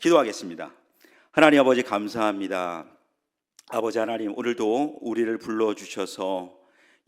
기도하겠습니다. 하나님 아버지 감사합니다. 아버지 하나님, 오늘도 우리를 불러주셔서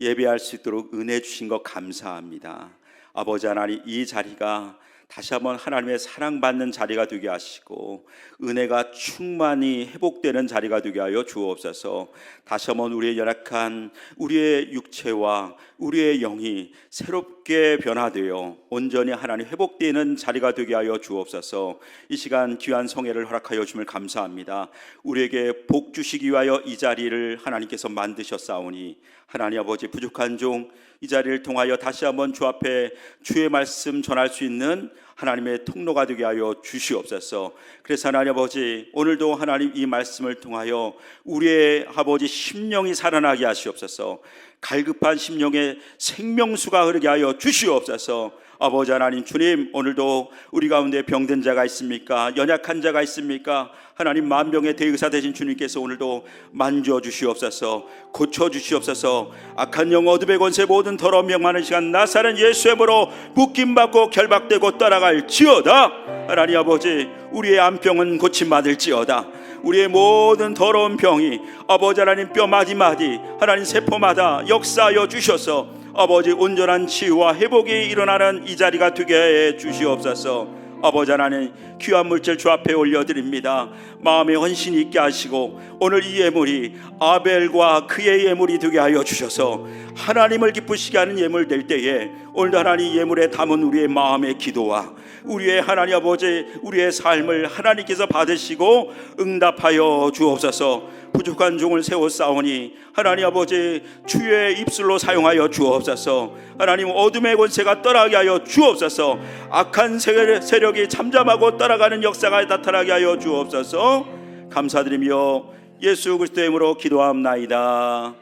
예배할 수 있도록 은혜 주신 것 감사합니다. 아버지 하나님, 이 자리가 다시 한번 하나님의 사랑받는 자리가 되게 하시고 은혜가 충만히 회복되는 자리가 되게 하여 주옵소서. 다시 한번 우리의 연약한 우리의 육체와 우리의 영이 새롭게 변화되어 온전히 하나님 회복되는 자리가 되게 하여 주옵소서. 이 시간 귀한 성회를 허락하여 주심을 감사합니다. 우리에게 복 주시기 위하여 이 자리를 하나님께서 만드셨사오니 하나님 아버지, 부족한 종 이 자리를 통하여 다시 한번 주 앞에 주의 말씀 전할 수 있는 하나님의 통로가 되게 하여 주시옵소서. 그래서 하나님 아버지, 오늘도 하나님 이 말씀을 통하여 우리의 아버지 심령이 살아나게 하시옵소서. 갈급한 심령에 생명수가 흐르게 하여 주시옵소서. 아버지 하나님, 주님, 오늘도 우리 가운데 병든 자가 있습니까? 연약한 자가 있습니까? 하나님, 만병의 대의사 되신 주님께서 오늘도 만져 주시옵소서. 고쳐 주시옵소서. 악한 영, 어둠의 권세, 모든 더러운 명만한 시간 나사렛 예수의 이름으로 묶임받고 결박되고 따라갈 지어다. 하나님 아버지, 우리의 암병은 고침받을지어다. 우리의 모든 더러운 병이 아버지 하나님 뼈 마디마디 하나님 세포마다 역사하여 주셔서 아버지 온전한 치유와 회복이 일어나는 이 자리가 되게 해 주시옵소서. 아버지 하나님, 귀한 물질 주 앞에 올려드립니다. 마음에 헌신이 있게 하시고 오늘 이 예물이 아벨과 그의 예물이 되게 하여 주셔서 하나님을 기쁘시게 하는 예물 될 때에 오늘도 하나님 예물에 담은 우리의 마음의 기도와 우리의 하나님 아버지, 우리의 삶을 하나님께서 받으시고 응답하여 주옵소서. 부족한 종을 세워 싸우니 하나님 아버지, 주의 입술로 사용하여 주옵소서. 하나님, 어둠의 권세가 떠나게 하여 주옵소서. 악한 세력이 잠잠하고 따라가는 역사가 나타나게 하여 주옵소서. 감사드리며 예수 그리스도의 이름으로 기도합나이다.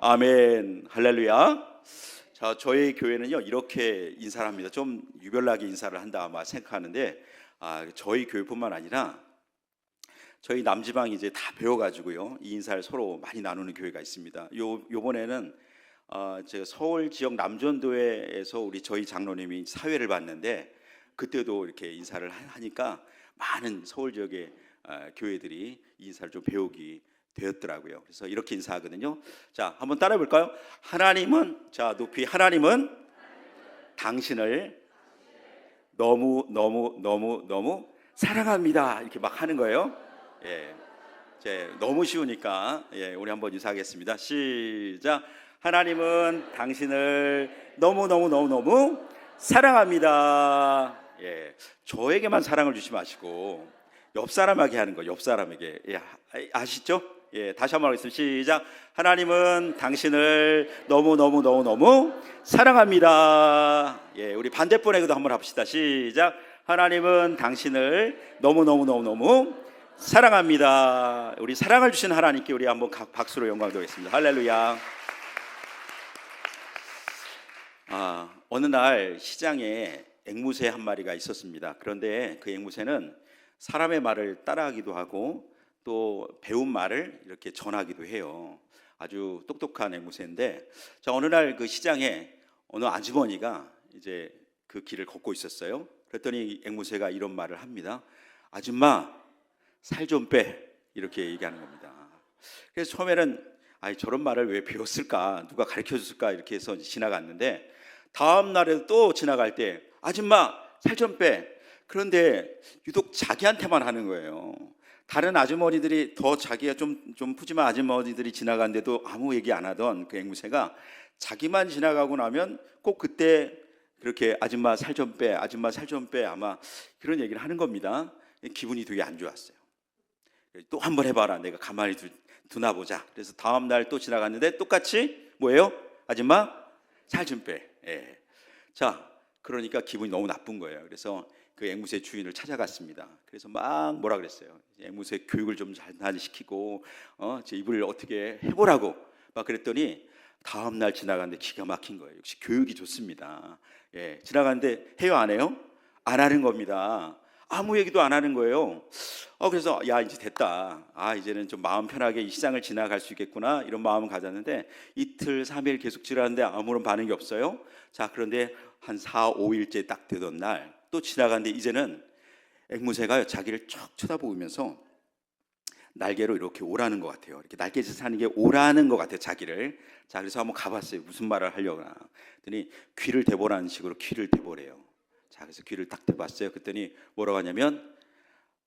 아멘. 할렐루야. 자, 저희 교회는요 이렇게 인사를 합니다. 좀 유별나게 인사를 한다 아마 생각하는데 저희 교회뿐만 아니라 저희 남지방이 이제 다 배워가지고요 이 인사를 서로 많이 나누는 교회가 있습니다. 요번에는 제가 서울 지역 남전도에서 저희 장로님이 사회를 봤는데 그때도 이렇게 인사를 하니까 많은 서울 지역의 교회들이 이 인사를 좀 배우기 되었더라고요. 그래서 이렇게 인사하거든요. 자, 한번 따라해 볼까요? 하나님은, 자 높이, 하나님은 당신을 너무 사랑합니다. 이렇게 막 하는 거예요. 예, 너무 쉬우니까 우리 한번 인사하겠습니다. 시작. 하나님은 당신을 너무 사랑합니다. 저에게만 사랑을 주지 마시고 옆 사람에게 하는 거, 옆 사람에게. 아시죠? 다시 한번 하겠습니다. 시작. 하나님은 당신을 너무 사랑합니다. 우리 반대편에게도 한번 합시다. 시작. 하나님은 당신을 너무 사랑합니다. 우리 사랑을 주신 하나님께 우리 한번 박수로 영광 드리겠습니다. 할렐루야. 어느 날 시장에 앵무새 한 마리가 있었습니다. 그런데 그 앵무새는 사람의 말을 따라하기도 하고 또 배운 말을 이렇게 전하기도 해요. 아주 똑똑한 앵무새인데, 자, 어느 날 그 시장에 어느 아주머니가 이제 그 길을 걷고 있었어요. 그랬더니 앵무새가 이런 말을 합니다. 아줌마, 살 좀 빼. 이렇게 얘기하는 겁니다. 그래서 처음에는 저런 말을 왜 배웠을까, 누가 가르쳐줬을까 이렇게 해서 지나갔는데, 다음 날에도 또 지나갈 때 아줌마, 살 좀 빼. 그런데 유독 자기한테만 하는 거예요. 다른 아주머니들이 더 자기가 좀 푸짐한 아주머니들이 지나가는데도 아무 얘기 안 하던 그 앵무새가 자기만 지나가고 나면 꼭 그때 그렇게 아줌마 살 좀 빼, 아줌마 살 좀 빼, 아마 그런 얘기를 하는 겁니다. 기분이 되게 안 좋았어요. 또 한번 해봐라, 내가 가만히 두나 보자. 그래서 다음 날 또 지나갔는데 똑같이 뭐예요? 아줌마 살 좀 빼. 자, 그러니까 기분이 너무 나쁜 거예요. 그래서 그 앵무새 주인을 찾아갔습니다. 그래서 막 뭐라 그랬어요. 앵무새 교육을 좀 잘 시키고 제 입을 어떻게 해보라고 막 그랬더니 다음 날 지나갔는데 기가 막힌 거예요. 역시 교육이 좋습니다. 지나갔는데 해요, 안 해요? 안 하는 겁니다. 아무 얘기도 안 하는 거예요. 그래서 야, 이제 됐다. 이제는 좀 마음 편하게 이 시장을 지나갈 수 있겠구나, 이런 마음을 가졌는데 이틀 3일 계속 지나갔는데 아무런 반응이 없어요. 자, 그런데 한 4, 5일째 딱 되던 날 또 지나갔는데 이제는 앵무새가 자기를 쭉 쳐다보면서 날개로 이렇게 오라는 것 같아요. 이렇게 날개짓을 하는 게 오라는 것 같아요, 자기를. 자, 그래서 한번 가봤어요. 무슨 말을 하려고 하나. 그랬더니 귀를 대보라는 식으로 귀를 대보래요. 자, 그래서 귀를 딱 대봤어요. 그랬더니 뭐라고 하냐면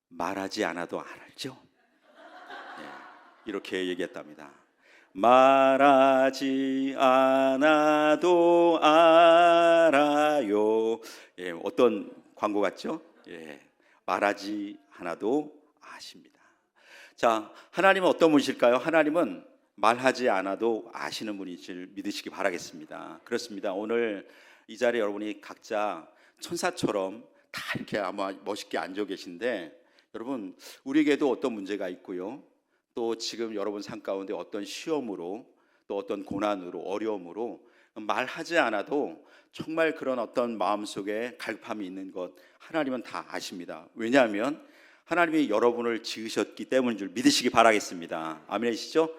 말하지 않아도 알죠. 예, 이렇게 얘기했답니다. 말하지 않아도 알아요. 예, 어떤 광고 같죠? 예, 말하지 않아도 아십니다. 자, 하나님은 어떤 분이실까요? 하나님은 말하지 않아도 아시는 분이실 믿으시기 바라겠습니다. 그렇습니다. 오늘 이 자리에 여러분이 각자 천사처럼 다 이렇게 아마 멋있게 앉아 계신데, 여러분 우리에게도 어떤 문제가 있고요, 또 지금 여러분 삶 가운데 어떤 시험으로, 또 어떤 고난으로, 어려움으로 말하지 않아도 정말 그런 어떤 마음속에 갈급함이 있는 것 하나님은 다 아십니다. 왜냐하면 하나님이 여러분을 지으셨기 때문인 줄 믿으시기 바라겠습니다. 아멘이시죠?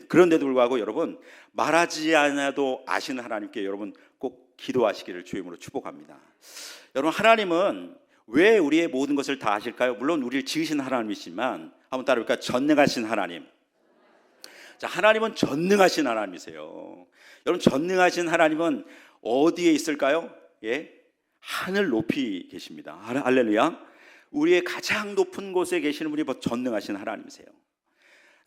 그런데도 불구하고 여러분, 말하지 않아도 아시는 하나님께 여러분 꼭 기도하시기를 주의 이름으로 축복합니다. 여러분, 하나님은 왜 우리의 모든 것을 다 아실까요? 물론 우리를 지으신 하나님이시지만, 한번 따라볼까요? 전능하신 하나님. 자, 하나님은 전능하신 하나님이세요. 여러분, 전능하신 하나님은 어디에 있을까요? 예, 하늘 높이 계십니다. 할렐루야. 우리의 가장 높은 곳에 계시는 분이 전능하신 하나님이세요.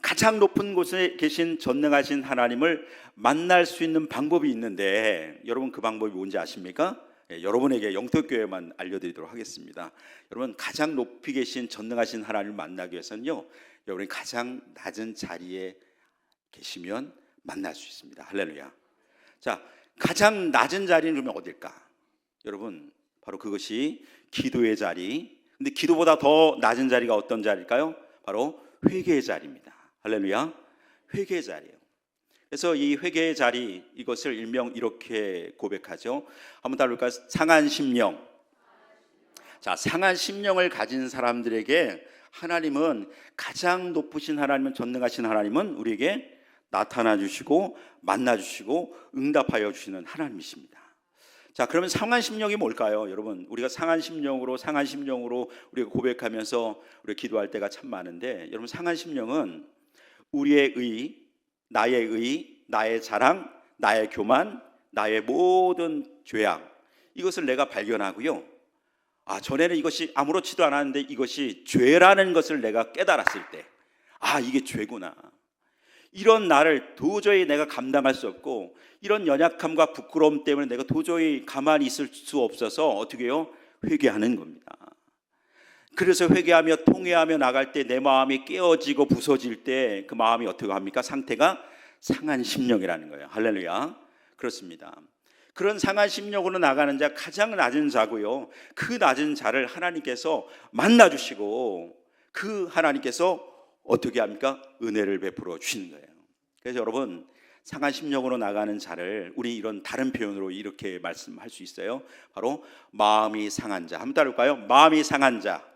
가장 높은 곳에 계신 전능하신 하나님을 만날 수 있는 방법이 있는데, 여러분 그 방법이 뭔지 아십니까? 예, 여러분에게 영특교회만 알려드리도록 하겠습니다. 여러분, 가장 높이 계신 전능하신 하나님을 만나기 위해서는요, 여러분이 가장 낮은 자리에 계시면 만날 수 있습니다. 할렐루야. 자, 가장 낮은 자리는 그러면 어딜까? 여러분, 바로 그것이 기도의 자리. 근데 기도보다 더 낮은 자리가 어떤 자리일까요? 바로 회개의 자리입니다. 할렐루야. 회개의 자리예요. 그래서 이 회개의 자리, 이것을 일명 이렇게 고백하죠. 한번 따라볼까요? 상한 심령. 자, 상한 심령을 가진 사람들에게 하나님은, 가장 높으신 하나님은, 전능하신 하나님은 우리에게 나타나 주시고 만나 주시고 응답하여 주시는 하나님이십니다. 자, 그러면 상한 심령이 뭘까요? 여러분, 우리가 상한 심령으로 우리가 고백하면서 우리가 기도할 때가 참 많은데, 여러분, 상한 심령은 우리의 의, 나의 자랑, 나의 교만, 나의 모든 죄악, 이것을 내가 발견하고요, 아, 전에는 이것이 아무렇지도 않았는데 이것이 죄라는 것을 내가 깨달았을 때, 아, 이게 죄구나. 이런 나를 도저히 내가 감당할 수 없고, 이런 연약함과 부끄러움 때문에 내가 도저히 가만히 있을 수 없어서 어떻게 해요? 회개하는 겁니다. 그래서 회개하며 통회하며 나갈 때 내 마음이 깨어지고 부서질 때 그 마음이 어떻게 합니까? 상태가 상한 심령이라는 거예요. 할렐루야. 그렇습니다. 그런 상한 심령으로 나가는 자, 가장 낮은 자고요, 그 낮은 자를 하나님께서 만나주시고, 그 하나님께서 어떻게 합니까? 은혜를 베풀어 주시는 거예요. 그래서 여러분, 상한 심령으로 나가는 자를 우리 이런 다른 표현으로 이렇게 말씀할 수 있어요. 바로 마음이 상한 자. 한번 따라볼까요? 마음이 상한 자.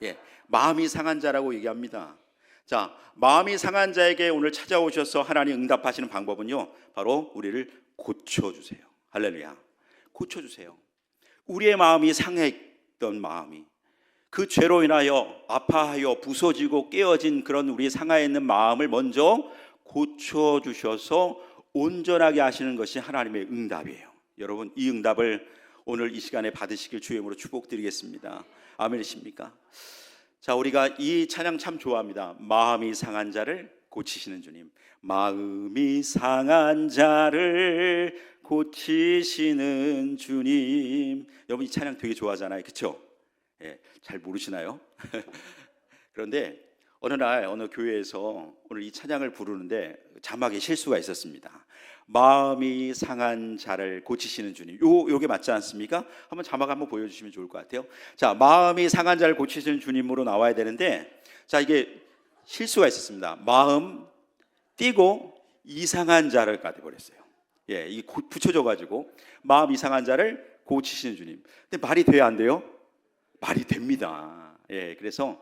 예, 마음이 상한 자라고 얘기합니다. 자, 마음이 상한 자에게 오늘 찾아오셔서 하나님 응답하시는 방법은요, 바로 우리를 고쳐주세요. 할렐루야. 고쳐주세요. 우리의 마음이 상했던 마음이, 그 죄로 인하여 아파하여 부서지고 깨어진 그런 우리 상하에 있는 마음을 먼저 고쳐주셔서 온전하게 하시는 것이 하나님의 응답이에요. 여러분, 이 응답을 오늘 이 시간에 받으시길 주의 이름으로 축복드리겠습니다. 아멘이십니까? 자, 우리가 이 찬양 참 좋아합니다. 마음이 상한 자를 고치시는 주님. 마음이 상한 자를 고치시는 주님. 여러분, 이 찬양 되게 좋아하잖아요, 그렇죠? 예, 잘 모르시나요? 그런데 어느 날 어느 교회에서 오늘 이 찬양을 부르는데 자막에 실수가 있었습니다. 마음이 상한 자를 고치시는 주님. 요게 맞지 않습니까? 한번 자막 한번 보여주시면 좋을 것 같아요. 자, 마음이 상한 자를 고치시는 주님으로 나와야 되는데, 자, 이게 실수가 있었습니다. 마음 띄고 이상한 자를 가져버렸어요. 예, 이게 붙여져가지고 마음 이상한 자를 고치시는 주님. 근데 말이 돼야 안 돼요? 말이 됩니다. 예, 그래서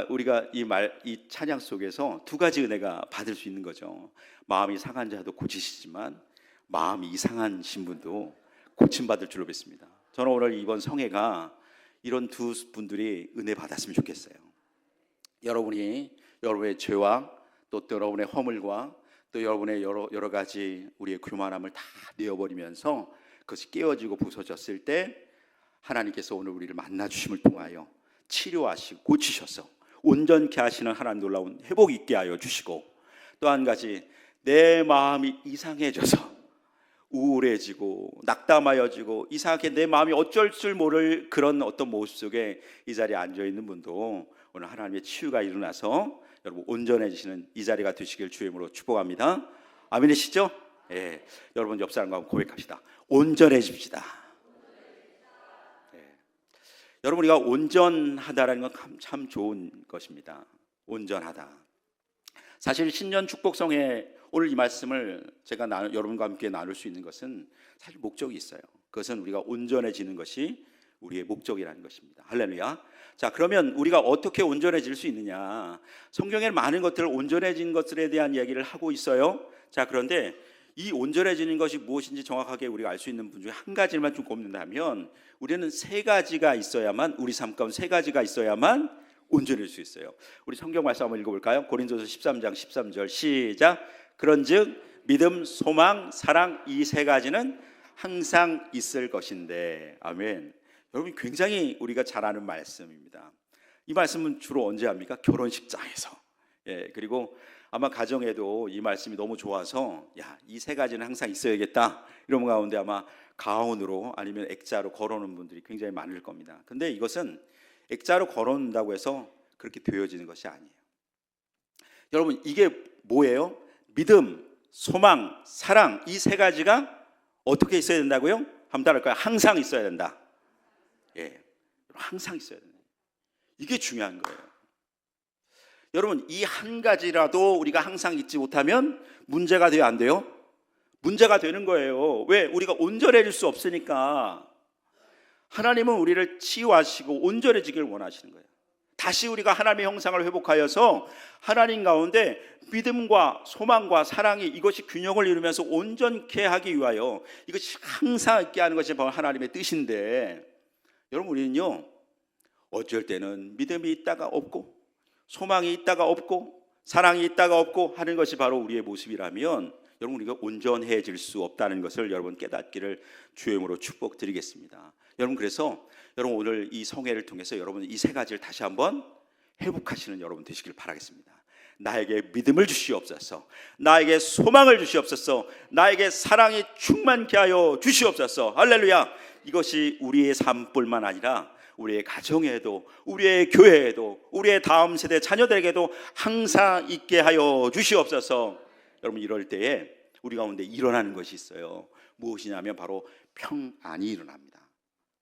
우리가 이 찬양 속에서 두 가지 은혜가 받을 수 있는 거죠. 마음이 상한 자도 고치시지만 마음이 이상한 신분도 고침받을 줄로 믿습니다. 저는 오늘 이번 성회가 이런 두 분들이 은혜 받았으면 좋겠어요. 여러분이 여러분의 죄와 또 여러분의 허물과 또 여러분의 여러 가지 우리의 교만함을 다 내어버리면서 그것이 깨어지고 부서졌을 때 하나님께서 오늘 우리를 만나 주심을 통하여 치료하시고 고치셔서 온전케 하시는 하나님 놀라운 회복 있게 하여 주시고, 또 한 가지 내 마음이 이상해져서 우울해지고 낙담하여지고 이상하게 내 마음이 어쩔 줄 모를 그런 어떤 모습 속에 이 자리에 앉아 있는 분도 오늘 하나님의 치유가 일어나서 여러분 온전해지시는 이 자리가 되시길 주의 이름으로 축복합니다. 아멘이시죠? 예. 여러분 옆 사람과 고백합시다. 온전해집시다. 예. 여러분 우리가 온전하다라는 건 참 좋은 것입니다. 온전하다. 사실 신년 축복성에 오늘 이 말씀을 제가 여러분과 함께 나눌 수 있는 것은 사실 목적이 있어요. 그것은 우리가 온전해지는 것이 우리의 목적이라는 것입니다. 할렐루야. 자, 그러면 우리가 어떻게 온전해질 수 있느냐? 성경에 많은 것들을 온전해진 것들에 대한 이야기를 하고 있어요. 자, 그런데 이 온전해지는 것이 무엇인지 정확하게 우리가 알 수 있는 분 중에 한 가지만 좀 꼽는다면, 우리는 세 가지가 있어야만, 우리 삶 가운데 세 가지가 있어야만 온전해질 수 있어요. 우리 성경 말씀 한번 읽어볼까요? 고린도서 13장 13절 시작. 그런즉 믿음, 소망, 사랑, 이 세 가지는 항상 있을 것인데. 아멘. 여러분 굉장히 우리가 잘 아는 말씀입니다. 이 말씀은 주로 언제 합니까? 결혼식장에서. 예, 그리고 아마 가정에도 이 말씀이 너무 좋아서 이 세 가지는 항상 있어야겠다 이런 가운데 아마 가온으로 아니면 액자로 걸어놓은 분들이 굉장히 많을 겁니다. 근데 이것은 액자로 걸어놓는다고 해서 그렇게 되어지는 것이 아니에요. 여러분 이게 뭐예요? 믿음, 소망, 사랑, 이 세 가지가 어떻게 있어야 된다고요? 한번 따라할까요? 항상 있어야 된다. 예, 항상 있어야 된다. 이게 중요한 거예요. 여러분 이 한 가지라도 우리가 항상 잊지 못하면 문제가 돼요, 안 돼요? 문제가 되는 거예요. 왜? 우리가 온전해질 수 없으니까. 하나님은 우리를 치유하시고 온전해지길 원하시는 거예요. 다시 우리가 하나님의 형상을 회복하여서 하나님 가운데 믿음과 소망과 사랑이 이것이 균형을 이루면서 온전케 하기 위하여 이것이 항상 있게 하는 것이 바로 하나님의 뜻인데, 여러분 우리는요 어쩔 때는 믿음이 있다가 없고 소망이 있다가 없고 사랑이 있다가 없고 하는 것이 바로 우리의 모습이라면 여러분 우리가 온전해질 수 없다는 것을 여러분 깨닫기를 주의 이름으로 축복드리겠습니다. 여러분 그래서 여러분 오늘 이 성회를 통해서 여러분 이 세 가지를 다시 한번 회복하시는 여러분 되시길 바라겠습니다. 나에게 믿음을 주시옵소서, 나에게 소망을 주시옵소서, 나에게 사랑이 충만케 하여 주시옵소서. 할렐루야. 이것이 우리의 삶뿐만 아니라 우리의 가정에도 우리의 교회에도 우리의 다음 세대 자녀들에게도 항상 있게 하여 주시옵소서. 여러분 이럴 때에 우리 가운데 일어나는 것이 있어요. 무엇이냐면 바로 평안이 일어납니다.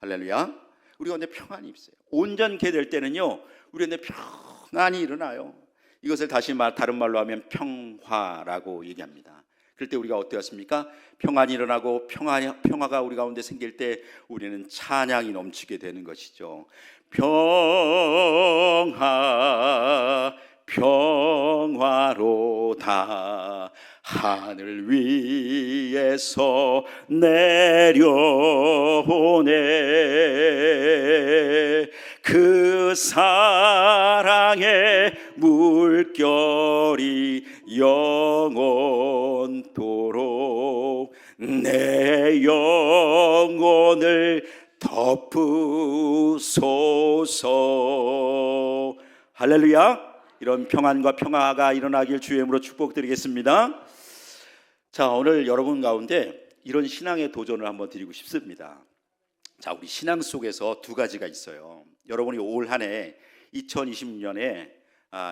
할렐루야. 우리 가운데 평안이 있어요. 온전케 될 때는요 우리 가운데 평안이 일어나요. 이것을 다른 말로 하면 평화라고 얘기합니다. 그럴 때 우리가 어떠했습니까? 평안이 일어나고 평화가 우리 가운데 생길 때 우리는 찬양이 넘치게 되는 것이죠. 평화 평화로다 하늘 위에서 내려오네. 그 사랑의 물결이 영원토록 내 영혼을 덮으소서. 할렐루야. 이런 평안과 평화가 일어나길 주의 이름으로 축복드리겠습니다. 자, 오늘 여러분 가운데 이런 신앙의 도전을 한번 드리고 싶습니다. 자, 우리 신앙 속에서 두 가지가 있어요. 여러분이 올 한 해 2020년에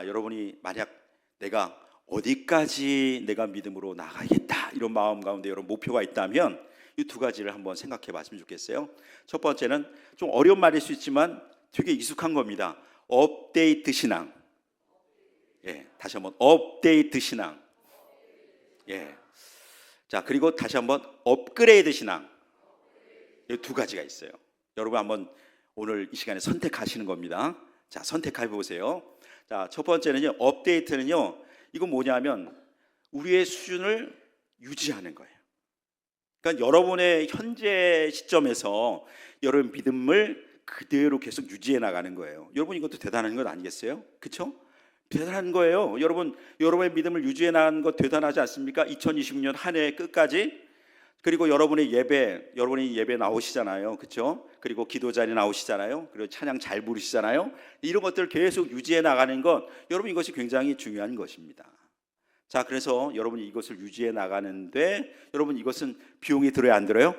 여러분이 만약 내가 어디까지 내가 믿음으로 나가겠다 이런 마음 가운데 여러분 목표가 있다면 이 두 가지를 한번 생각해 봤으면 좋겠어요. 첫 번째는 좀 어려운 말일 수 있지만 되게 익숙한 겁니다. 업데이트 신앙. 예, 다시 한번 업데이트 신앙. 예. 자, 그리고 다시 한번 업그레이드 신앙. 이 두 가지가 있어요. 여러분 한번 오늘 이 시간에 선택하시는 겁니다. 자, 선택해 보세요. 자, 첫 번째는요. 업데이트는요. 이건 뭐냐면 우리의 수준을 유지하는 거예요. 그러니까 여러분의 현재 시점에서 여러분 믿음을 그대로 계속 유지해 나가는 거예요. 여러분 이것도 대단한 것 아니겠어요? 그렇죠? 대단한 거예요. 여러분, 여러분의 믿음을 유지해 나가는 것 대단하지 않습니까? 2020년 한 해 끝까지. 그리고 여러분이 예배 나오시잖아요. 그렇죠? 그리고 기도 자리 나오시잖아요. 그리고 찬양 잘 부르시잖아요. 이런 것들을 계속 유지해 나가는 것, 여러분 이것이 굉장히 중요한 것입니다. 자, 그래서 여러분이 이것을 유지해 나가는데 여러분 이것은 비용이 들어요, 안 들어요?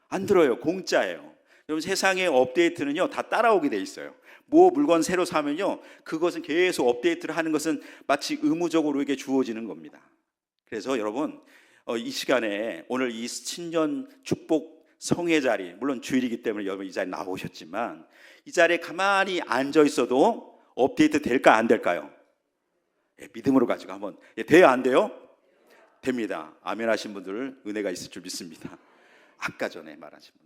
안 들어요. 공짜예요. 여러분 세상의 업데이트는요 다 따라오게 돼 있어요. 뭐 물건 새로 사면요 그것은 계속 업데이트를 하는 것은 마치 의무적으로 이게 주어지는 겁니다. 그래서 여러분 이 시간에 오늘 이 신년 축복 성회 자리, 물론 주일이기 때문에 여러분 이 자리에 나오셨지만 이 자리에 가만히 앉아 있어도 업데이트 될까 안 될까요? 믿음으로 가지고 한번 돼요, 안 돼요? 됩니다. 아멘 하신 분들 은혜가 있을 줄 믿습니다. 아까 전에 말하신 분들.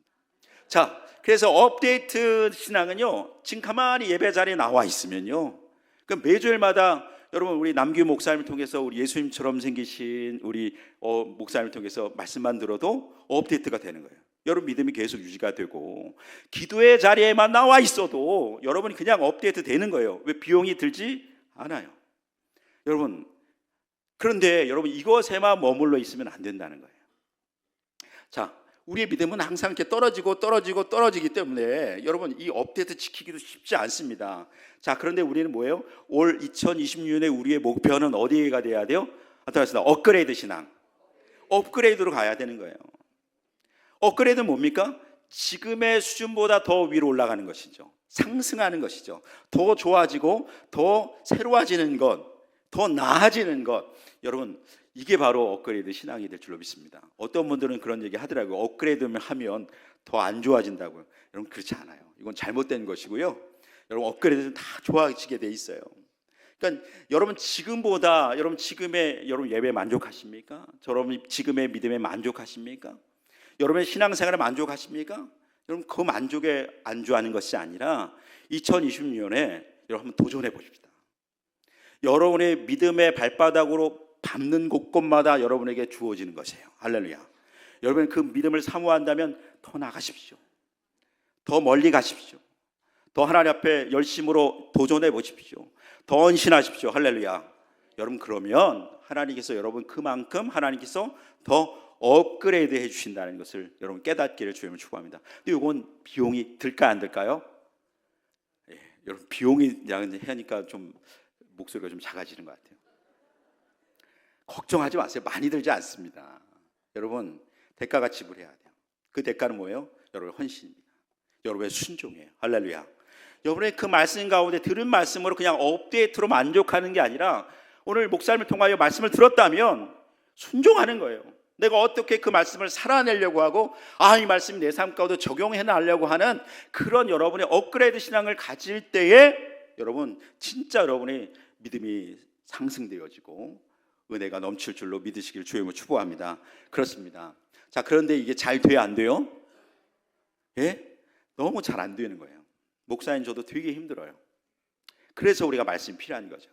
자, 그래서 업데이트 신앙은요 지금 가만히 예배 자리에 나와 있으면요 그 매주일마다 여러분 우리 남규 목사님을 통해서 우리 예수님처럼 생기신 우리 목사님을 통해서 말씀만 들어도 업데이트가 되는 거예요. 여러분 믿음이 계속 유지가 되고 기도의 자리에만 나와 있어도 여러분이 그냥 업데이트 되는 거예요. 왜? 비용이 들지 않아요. 여러분, 그런데 여러분 이것에만 머물러 있으면 안 된다는 거예요. 자, 우리의 믿음은 항상 이렇게 떨어지기 때문에 여러분 이 업데이트 지키기도 쉽지 않습니다. 자, 그런데 우리는 뭐예요? 올 2026년에 우리의 목표는 어디가 돼야 돼요? 업그레이드 신앙. 업그레이드로 가야 되는 거예요. 업그레이드는 뭡니까? 지금의 수준보다 더 위로 올라가는 것이죠. 상승하는 것이죠. 더 좋아지고 더 새로워지는 것, 더 나아지는 것. 여러분 이게 바로 업그레이드 신앙이 될 줄로 믿습니다. 어떤 분들은 그런 얘기 하더라고요. 업그레이드를 하면 더 안 좋아진다고요. 여러분 그렇지 않아요. 이건 잘못된 것이고요. 여러분 업그레이드는 다 좋아지게 돼 있어요. 그러니까 여러분 지금보다 여러분 지금의 여러분 예배에 만족하십니까? 여러분 지금의 믿음에 만족하십니까? 여러분의 신앙생활에 만족하십니까? 여러분 그 만족에 안주하는 것이 아니라 2026년에 여러분 한번 도전해 보십시다. 여러분의 믿음의 발바닥으로 밟는 곳곳마다 여러분에게 주어지는 것이에요. 할렐루야. 여러분 그 믿음을 사모한다면 더 나가십시오. 더 멀리 가십시오. 더 하나님 앞에 열심으로 도전해 보십시오. 더 헌신하십시오. 할렐루야. 여러분 그러면 하나님께서 여러분 그만큼 하나님께서 더 업그레이드 해 주신다는 것을 여러분 깨닫기를 주님을 축복합니다. 근데 이건 비용이 들까 안 들까요? 여러분 비용이 하니까 좀 목소리가 좀 작아지는 것 같아요. 걱정하지 마세요. 많이 들지 않습니다. 여러분 대가가 지불해야 돼요. 그 대가는 뭐예요? 여러분의 헌신입니다. 여러분의 순종이에요. 할렐루야. 여러분의 그 말씀 가운데 들은 말씀으로 그냥 업데이트로 만족하는 게 아니라 오늘 목사님을 통하여 말씀을 들었다면 순종하는 거예요. 내가 어떻게 그 말씀을 살아내려고 하고 이 말씀이 내 삶 가운데 적용해 나가려고 하는 그런 여러분의 업그레이드 신앙을 가질 때에 여러분 진짜 여러분의 믿음이 상승되어지고 은혜가 넘칠 줄로 믿으시길 주님을 축복합니다. 그렇습니다. 자, 그런데 이게 잘 돼요, 안 돼요? 예? 너무 잘 안 되는 거예요. 목사님 저도 되게 힘들어요. 그래서 우리가 말씀이 필요한 거죠.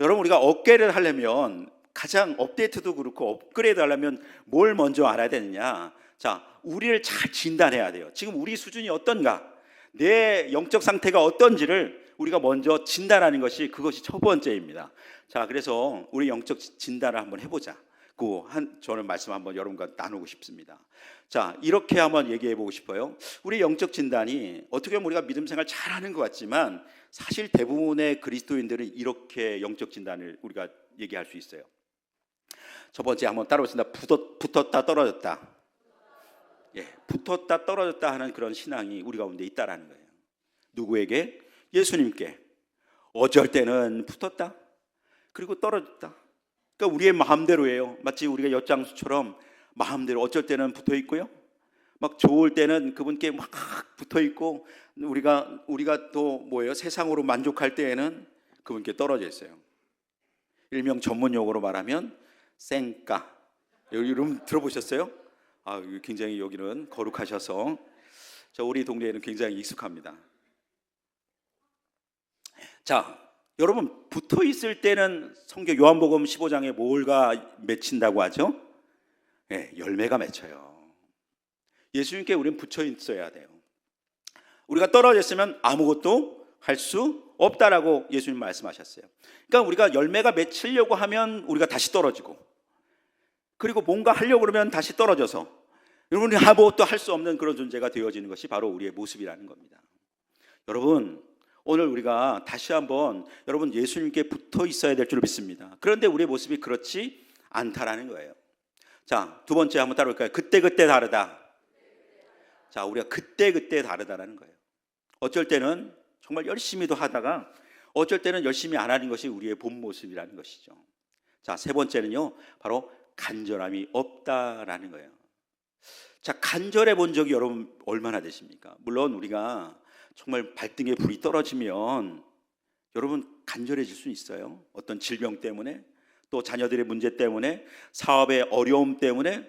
여러분 우리가 업그레이드 하려면 가장 업데이트도 그렇고 업그레이드 하려면 뭘 먼저 알아야 되느냐? 자, 우리를 잘 진단해야 돼요. 지금 우리 수준이 어떤가? 내 영적 상태가 어떤지를 우리가 먼저 진단하는 것이 그것이 첫 번째입니다. 자, 그래서 우리 영적 진단을 한번 해보자. 저는 말씀 한번 여러분과 나누고 싶습니다. 자, 이렇게 한번 얘기해 보고 싶어요. 우리 영적 진단이 어떻게 보면 우리가 믿음 생활 잘하는 것 같지만 사실 대부분의 그리스도인들은 이렇게 영적 진단을 우리가 얘기할 수 있어요. 첫 번째 한번 따라오겠습니다. 붙었다 떨어졌다. 붙었다 떨어졌다 하는 그런 신앙이 우리 가운데 있다라는 거예요. 누구에게? 예수님께. 어쩔 때는 붙었다. 그리고 떨어졌다. 그러니까 우리의 마음대로예요. 마치 우리가 엿장수처럼 마음대로 어쩔 때는 붙어 있고요. 막 좋을 때는 그분께 막 붙어 있고 우리가 또 뭐예요? 세상으로 만족할 때에는 그분께 떨어져 있어요. 일명 전문 용어로 말하면 쌩까. 여러분 들어보셨어요? 굉장히 여기는 거룩하셔서 우리 동네에는 굉장히 익숙합니다. 자, 여러분 붙어 있을 때는 성경 요한복음 15장에 뭘가 맺힌다고 하죠? 열매가 맺혀요. 예수님께 우리는 붙여 있어야 돼요. 우리가 떨어졌으면 아무것도 할 수 없다라고 예수님 말씀하셨어요. 그러니까 우리가 열매가 맺히려고 하면 우리가 다시 떨어지고, 그리고 뭔가 하려고 그러면 다시 떨어져서 여러분이 아무것도 할 수 없는 그런 존재가 되어지는 것이 바로 우리의 모습이라는 겁니다. 여러분, 오늘 우리가 다시 한번 여러분 예수님께 붙어 있어야 될 줄 믿습니다. 그런데 우리의 모습이 그렇지 않다라는 거예요. 자, 두 번째 한번 따라올까요? 그때그때 다르다. 자, 우리가 그때그때 다르다라는 거예요. 어쩔 때는 정말 열심히도 하다가 어쩔 때는 열심히 안 하는 것이 우리의 본 모습이라는 것이죠. 자, 세 번째는요, 바로 간절함이 없다라는 거예요. 자, 간절해 본 적이 여러분 얼마나 되십니까? 물론 우리가 정말 발등에 불이 떨어지면 여러분 간절해질 수 있어요. 어떤 질병 때문에, 또 자녀들의 문제 때문에, 사업의 어려움 때문에,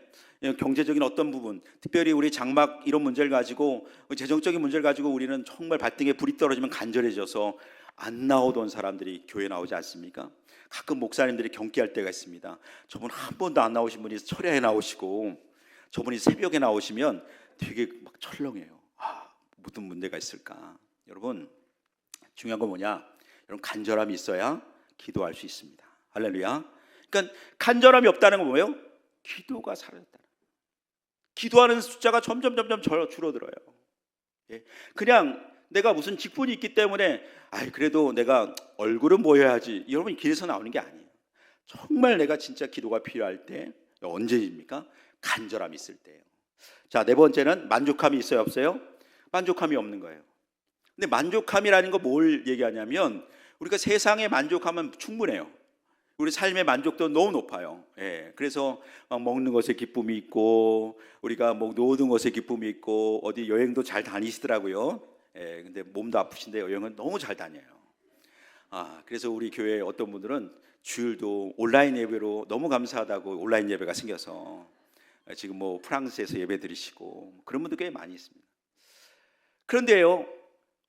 경제적인 어떤 부분, 특별히 우리 장막 이런 문제를 가지고, 재정적인 문제를 가지고 우리는 정말 발등에 불이 떨어지면 간절해져서 안 나오던 사람들이 교회 나오지 않습니까? 가끔 목사님들이 경기할 때가 있습니다. 저분 한 번도 안 나오신 분이 철야에 나오시고, 저분이 새벽에 나오시면 되게 막 철렁해요. 무슨 문제가 있을까? 여러분, 중요한 건 뭐냐? 여러분, 간절함이 있어야 기도할 수 있습니다. 할렐루야. 그러니까 간절함이 없다는 건 뭐예요? 기도가 사라졌다. 기도하는 숫자가 점점 줄어들어요. 그냥 내가 무슨 직분이 있기 때문에 그래도 내가 얼굴은 보여야지, 여러분 길에서 나오는 게 아니에요. 정말 내가 진짜 기도가 필요할 때 언제입니까? 간절함이 있을 때예요. 자, 네 번째는 만족함이 있어요, 없어요? 만족함이 없는 거예요. 근데 만족함이라는 거 뭘 얘기하냐면, 우리가 세상에 만족하면 충분해요. 우리 삶의 만족도는 너무 높아요. 그래서 막 먹는 것에 기쁨이 있고, 우리가 뭐 모든 것에 기쁨이 있고, 어디 여행도 잘 다니시더라고요. 근데 몸도 아프신데 여행은 너무 잘 다녀요. 그래서 우리 교회 어떤 분들은 주일도 온라인 예배로 너무 감사하다고 온라인 예배가 생겨서 지금 뭐 프랑스에서 예배 드리시고 그런 분들 꽤 많이 있습니다. 그런데요,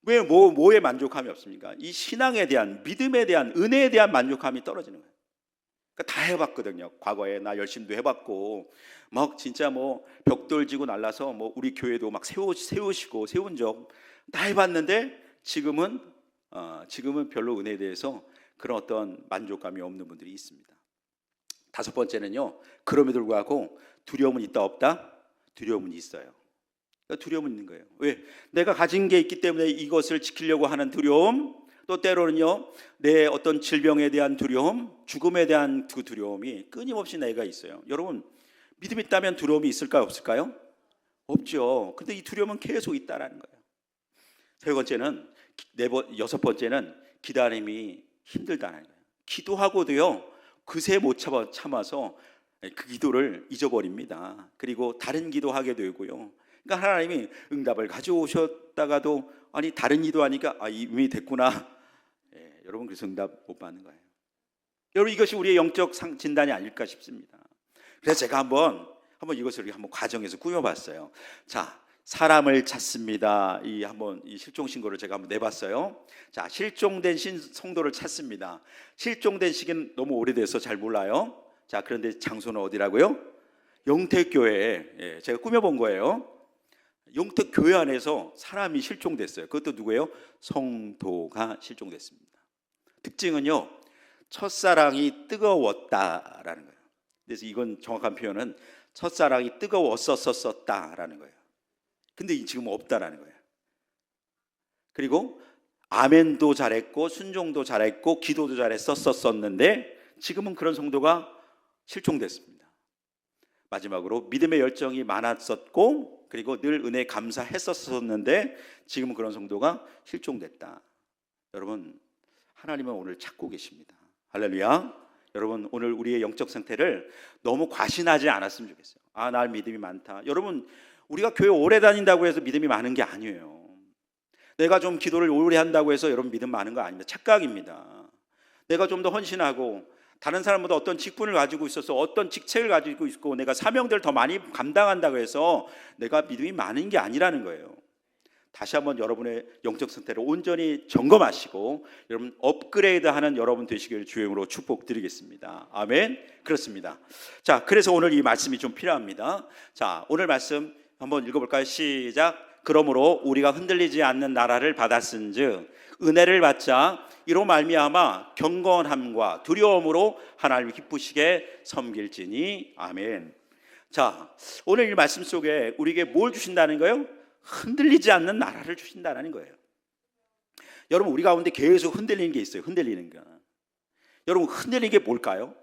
왜 뭐에 만족함이 없습니까? 이 신앙에 대한, 믿음에 대한, 은혜에 대한 만족함이 떨어지는 거예요. 그러니까 다 해봤거든요. 과거에 나 열심히도 해봤고, 막 진짜 뭐 벽돌 지고 날라서 뭐 우리 교회도 막 세우시고 세운 적 다 해봤는데 지금은 별로 은혜에 대해서 그런 어떤 만족감이 없는 분들이 있습니다. 다섯 번째는요, 그럼에도 불구하고 두려움은 있다 없다? 두려움은 있어요. 두려움은 있는 거예요. 왜? 내가 가진 게 있기 때문에 이것을 지키려고 하는 두려움, 또 때로는요 내 어떤 질병에 대한 두려움, 죽음에 대한 그 두려움이 끊임없이 내가 있어요. 여러분, 믿음 있다면 두려움이 있을까요, 없을까요? 없죠. 근데 이 두려움은 계속 있다라는 거예요. 여섯 번째는 기다림이 힘들다는 거예요. 기도하고도요 그새 못 참아서 그 기도를 잊어버립니다. 그리고 다른 기도하게 되고요. 그러니까 하나님이 응답을 가져오셨다가도 다른 기도하니까 이미 됐구나. 여러분, 그래서 응답 못 받는 거예요. 여러분, 이것이 우리의 영적 진단이 아닐까 싶습니다. 그래서 제가 한번 이것을 한번 과정에서 꾸며봤어요. 자, 사람을 찾습니다. 이 실종 신고를 제가 한번 내봤어요. 자, 실종된 성도를 찾습니다. 실종된 시기는 너무 오래돼서 잘 몰라요. 자, 그런데 장소는 어디라고요? 영택교회. 제가 꾸며본 거예요. 영택교회 안에서 사람이 실종됐어요. 그것도 누구예요? 성도가 실종됐습니다. 특징은요, 첫사랑이 뜨거웠다라는 거예요. 그래서 이건 정확한 표현은 첫사랑이 뜨거웠었다라는 거예요. 근데 지금 없다라는 거예요. 그리고 아멘도 잘했고 순종도 잘했고 기도도 잘했었었는데 지금은 그런 성도가 실종됐습니다. 마지막으로 믿음의 열정이 많았었고 그리고 늘 은혜에 감사했었는데 지금은 그런 성도가 실종됐다. 여러분, 하나님은 오늘 찾고 계십니다. 할렐루야. 여러분, 오늘 우리의 영적 상태를 너무 과신하지 않았으면 좋겠어요. 날 믿음이 많다. 여러분, 우리가 교회 오래 다닌다고 해서 믿음이 많은 게 아니에요. 내가 좀 기도를 오래 한다고 해서 여러분 믿음 많은 거 아닙니다. 착각입니다. 내가 좀 더 헌신하고 다른 사람보다 어떤 직분을 가지고 있어서 어떤 직책을 가지고 있고 내가 사명들을 더 많이 감당한다고 해서 내가 믿음이 많은 게 아니라는 거예요. 다시 한번 여러분의 영적 상태를 온전히 점검하시고 여러분 업그레이드하는 여러분 되시길 주님으로 축복드리겠습니다. 아멘. 그렇습니다. 자, 그래서 오늘 이 말씀이 좀 필요합니다. 자, 오늘 말씀 한번 읽어볼까요? 시작. 그러므로 우리가 흔들리지 않는 나라를 받았은즉 은혜를 받자 이로 말미암아 경건함과 두려움으로 하나님을 기쁘시게 섬길지니. 아멘. 자, 오늘 이 말씀 속에 우리에게 뭘 주신다는 거예요? 흔들리지 않는 나라를 주신다는 거예요. 여러분, 우리 가운데 계속 흔들리는 게 있어요. 흔들리는 거. 여러분, 흔들리는 게 뭘까요?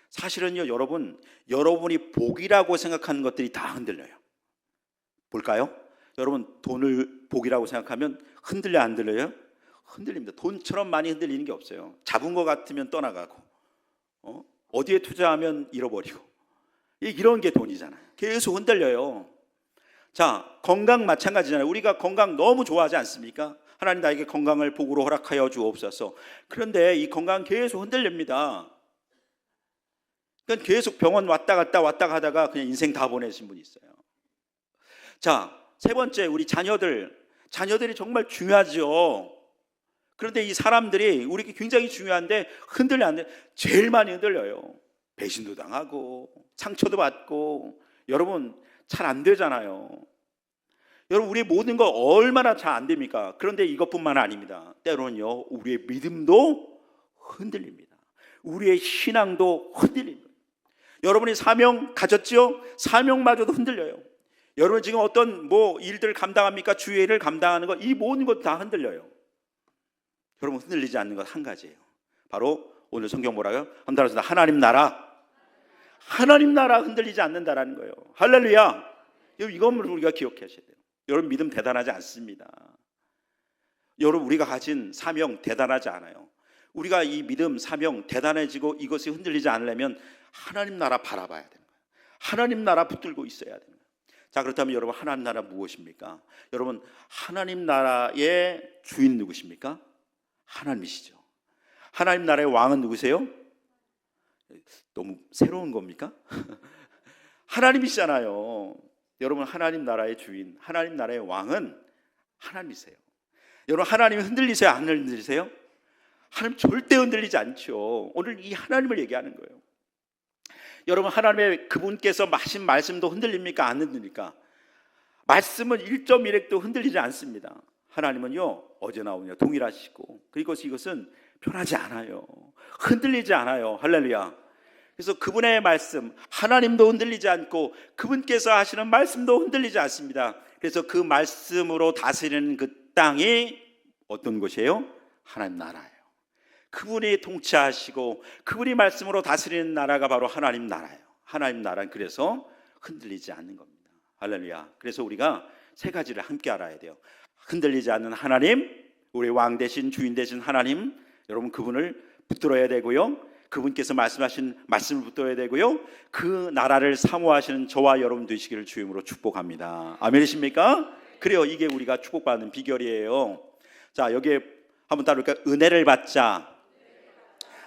사실은요, 여러분이 복이라고 생각하는 것들이 다 흔들려요. 뭘까요? 여러분, 돈을 복이라고 생각하면 흔들려 안 흔들려요? 흔들립니다. 돈처럼 많이 흔들리는 게 없어요. 잡은 것 같으면 떠나가고, 어디에 투자하면 잃어버리고, 이런 게 돈이잖아요. 계속 흔들려요. 자, 건강 마찬가지잖아요. 우리가 건강 너무 좋아하지 않습니까? 하나님 나에게 건강을 복으로 허락하여 주옵소서. 그런데 이 건강 계속 흔들립니다. 그러니까 계속 병원 왔다 갔다 하다가 그냥 인생 다 보내신 분이 있어요. 자, 세 번째, 우리 자녀들이 정말 중요하죠. 그런데 이 사람들이 우리에게 굉장히 중요한데 흔들려 안 돼. 제일 많이 흔들려요. 배신도 당하고 상처도 받고. 여러분, 잘 안 되잖아요. 여러분, 우리의 모든 거 얼마나 잘 안 됩니까? 그런데 이것뿐만 아닙니다. 때로는요, 우리의 믿음도 흔들립니다. 우리의 신앙도 흔들립니다. 여러분이 사명 가졌죠? 사명마저도 흔들려요. 여러분 지금 어떤 일들을 감당합니까? 주의 일을 감당하는 것, 이 모든 것 다 흔들려요. 여러분, 흔들리지 않는 것 한 가지예요. 바로 오늘 성경 뭐라고요? 한번 따라서 하나님 나라. 하나님 나라 흔들리지 않는다라는 거예요. 할렐루야. 이것을 우리가 기억하셔야 돼요. 여러분, 믿음 대단하지 않습니다. 여러분, 우리가 가진 사명 대단하지 않아요. 우리가 이 믿음, 사명 대단해지고 이것이 흔들리지 않으려면 하나님 나라 바라봐야 되는 거예요. 하나님 나라 붙들고 있어야 되는 거예요. 자, 그렇다면 여러분, 하나님 나라 무엇입니까? 여러분, 하나님 나라의 주인 누구십니까? 하나님이시죠. 하나님 나라의 왕은 누구세요? 너무 새로운 겁니까? 하나님이시잖아요. 여러분, 하나님 나라의 주인, 하나님 나라의 왕은 하나님이세요. 여러분, 하나님이 흔들리세요? 안 흔들리세요? 하나님 절대 흔들리지 않죠. 오늘 이 하나님을 얘기하는 거예요. 여러분, 하나님의 그분께서 하신 말씀도 흔들립니까? 안 흔들립니까? 말씀은 1.1핵도 흔들리지 않습니다. 하나님은요, 어제나 오늘 동일하시고, 그리고 이것은 변하지 않아요. 흔들리지 않아요. 할렐루야. 그래서 그분의 말씀, 하나님도 흔들리지 않고 그분께서 하시는 말씀도 흔들리지 않습니다. 그래서 그 말씀으로 다스리는 그 땅이 어떤 곳이에요? 하나님 나라예요. 그분이 통치하시고 그분이 말씀으로 다스리는 나라가 바로 하나님 나라예요. 하나님 나라는 그래서 흔들리지 않는 겁니다. 할렐루야. 그래서 우리가 세 가지를 함께 알아야 돼요. 흔들리지 않는 하나님, 우리 왕 대신 주인 대신 하나님, 여러분 그분을 붙들어야 되고요. 그분께서 말씀하신 말씀을 붙들어야 되고요. 그 나라를 사모하시는 저와 여러분 되시기를 주임으로 축복합니다. 아멘이십니까? 그래요. 이게 우리가 축복받는 비결이에요. 자, 여기에 한번 따를까? 은혜를 받자.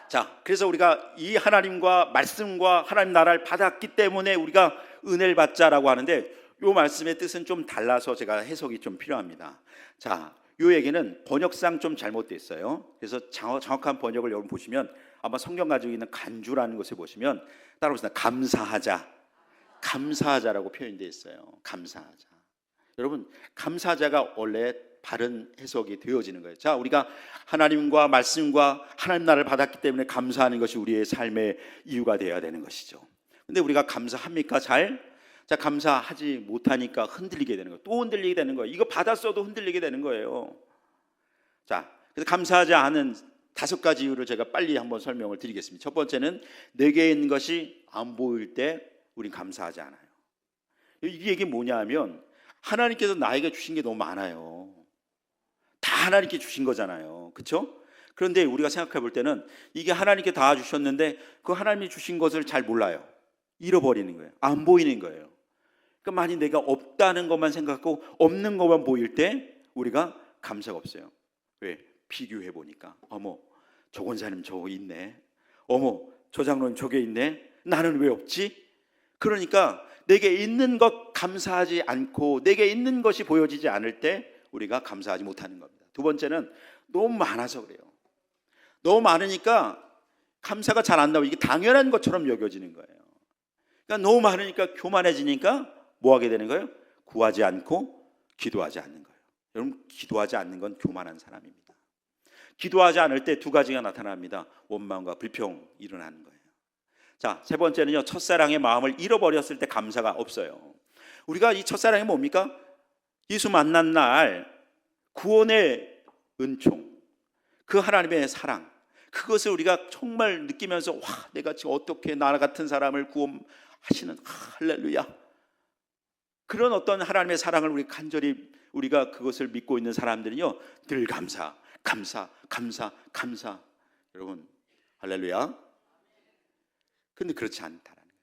자, 그래서 우리가 이 하나님과 말씀과 하나님 나라를 받았기 때문에 우리가 은혜를 받자라고 하는데, 이 말씀의 뜻은 좀 달라서 제가 해석이 좀 필요합니다. 자, 이 얘기는 번역상 좀 잘못되어 있어요. 그래서 정확한 번역을 여러분 보시면 아마 성경 가지고 있는 간주라는 것을 보시면 따라오시다 감사하자, 감사하자라고 표현되어 있어요. 감사하자. 여러분, 감사하자가 원래 바른 해석이 되어지는 거예요. 자, 우리가 하나님과 말씀과 하나님 나라를 받았기 때문에 감사하는 것이 우리의 삶의 이유가 되어야 되는 것이죠. 근데 우리가 감사합니까? 자, 감사하지 못하니까 흔들리게 되는 거예요. 또 흔들리게 되는 거예요. 이거 받았어도 흔들리게 되는 거예요. 자, 그래서 감사하지 않은 5가지 이유를 제가 빨리 한번 설명을 드리겠습니다. 첫 번째는 내게 있는 것이 안 보일 때 우린 감사하지 않아요. 이게 뭐냐 하면 하나님께서 나에게 주신 게 너무 많아요. 다 하나님께 주신 거잖아요. 그렇죠? 그런데 우리가 생각해 볼 때는 이게 하나님께 다 주셨는데 그 하나님이 주신 것을 잘 몰라요. 잃어버리는 거예요. 안 보이는 거예요. 그러니까 만약 내가 없다는 것만 생각하고 없는 것만 보일 때 우리가 감사가 없어요. 왜? 비교해 보니까 어머, 저 권사님 저거 있네. 어머, 저 장로님 저게 있네. 나는 왜 없지? 그러니까 내게 있는 것 감사하지 않고 내게 있는 것이 보여지지 않을 때 우리가 감사하지 못하는 겁니다. 두 번째는 너무 많아서 그래요. 너무 많으니까 감사가 잘 안 나오고 이게 당연한 것처럼 여겨지는 거예요. 그러니까 너무 많으니까 교만해지니까 뭐 하게 되는 거예요? 구하지 않고 기도하지 않는 거예요. 여러분, 기도하지 않는 건 교만한 사람입니다. 기도하지 않을 때 두 가지가 나타납니다. 원망과 불평 일어나는 거예요. 자, 세 번째는요, 첫사랑의 마음을 잃어버렸을 때 감사가 없어요. 우리가 이 첫사랑이 뭡니까? 예수 만난 날 구원의 은총, 그 하나님의 사랑, 그것을 우리가 정말 느끼면서 와, 내가 지금 어떻게 나 같은 사람을 구원하시는, 할렐루야, 그런 어떤 하나님의 사랑을 우리 간절히 우리가 그것을 믿고 있는 사람들은요, 늘 감사, 감사, 감사, 감사. 여러분, 할렐루야. 근데 그렇지 않다라는 거예요.